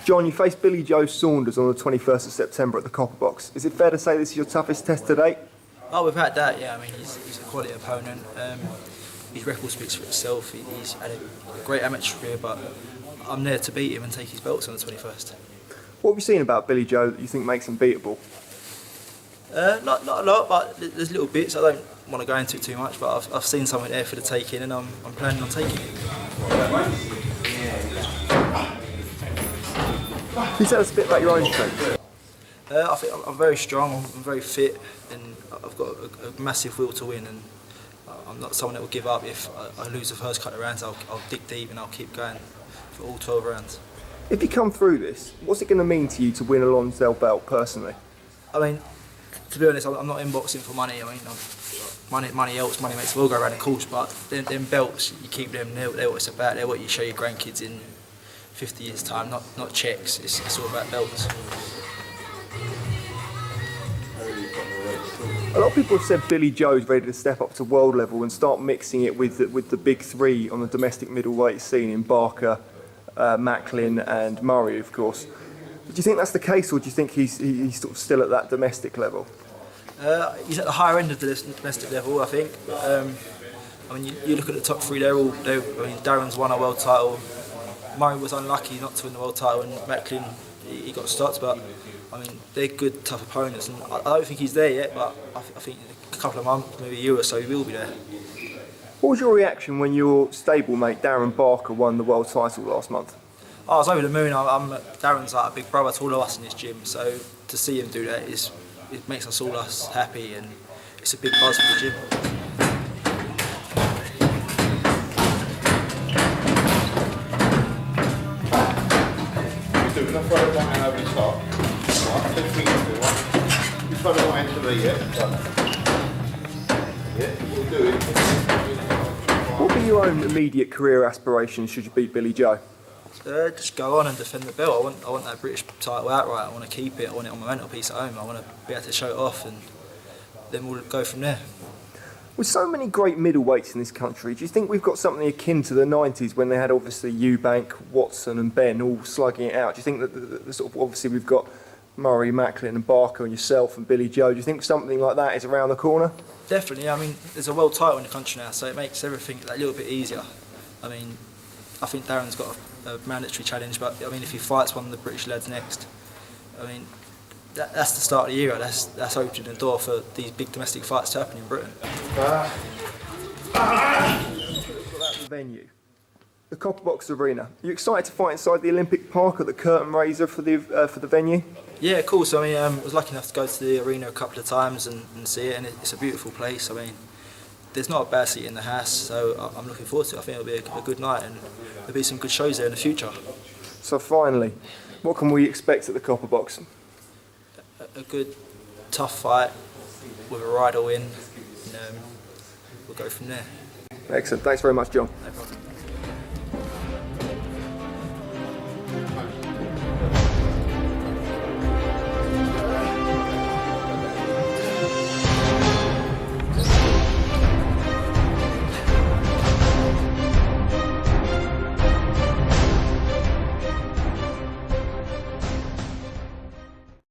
John, you face Billy Joe Saunders on the 21st of September at the Copper Box. Is it fair to say this is your toughest test to date? Oh, we've had that, yeah. I mean, he's a quality opponent. His record speaks for itself. He's had a great amateur career, but I'm there to beat him and take his belts on the 21st. What have you seen about Billy Joe that you think makes him beatable? Not a lot, but there's little bits. I don't want to go into it too much, but I've seen something there for the taking, and I'm planning on taking it. Can you tell us a bit about your own strength? I think I'm very strong, I'm very fit, and I've got a massive will to win, and I'm not someone that will give up. If I lose the first couple of rounds, I'll dig deep and I'll keep going for all 12 rounds. If you come through this, what's it going to mean to you to win a Lonsdale belt personally? I mean, to be honest, I'm not in boxing for money. I mean, money helps, money makes the world go around, of course, but them belts, you keep them, they're what it's about, they're what you show your grandkids in 50 years' time, not checks. It's all about belts. A lot of people have said Billy Joe's ready to step up to world level and start mixing it with the big three on the domestic middleweight scene in Barker, Macklin and Murray, of course. Do you think that's the case, or do you think he's sort of still at that domestic level? He's at the higher end of the domestic level, I think. I mean, you look at the top three, I mean, Darren's won a world title. Murray was unlucky not to win the world title, and Macklin, he got stopped, but I mean, they're good, tough opponents, and I don't think he's there yet, but I think in a couple of months, maybe a year or so, he will be there. What was your reaction when your stablemate Darren Barker won the world title last month? I was over the moon. Darren's like a big brother to all of us in this gym, so to see him do that it makes us all happy, and it's a big buzz for the gym. Can I throw it right hand over the top? Right, 2 fingers do one. You throw the right hand to me, yeah? Yeah, we'll do it. What are your own immediate career aspirations should you beat Billy Joe? Just go on and defend the belt. I want that British title outright. I want to keep it. I want it on my mantelpiece at home. I want to be able to show it off, and then we'll go from there. With so many great middleweights in this country, do you think we've got something akin to the 90s when they had obviously Eubank, Watson and Ben all slugging it out? Do you think that the sort of, obviously we've got Murray, Macklin and Barker and yourself and Billy Joe, do you think something like that is around the corner? Definitely. I mean, there's a world title in the country now, so it makes everything a little bit easier. I mean, I think Darren's got a mandatory challenge, but I mean, if he fights one of the British lads next, I mean, that's the start of the era. That's opening the door for these big domestic fights to happen in Britain. The venue, the Copper Box Arena. Are you excited to fight inside the Olympic Park at the curtain raiser for the venue? Yeah, of course. I mean, I was lucky enough to go to the arena a couple of times and see it, and it's a beautiful place. I mean, there's not a bad seat in the house, so I'm looking forward to it. I think it'll be a good night, and there'll be some good shows there in the future. So finally, what can we expect at the Copper Box? A good, tough fight with a Ryder win, and we'll go from there. Excellent. Thanks very much, John. No problem.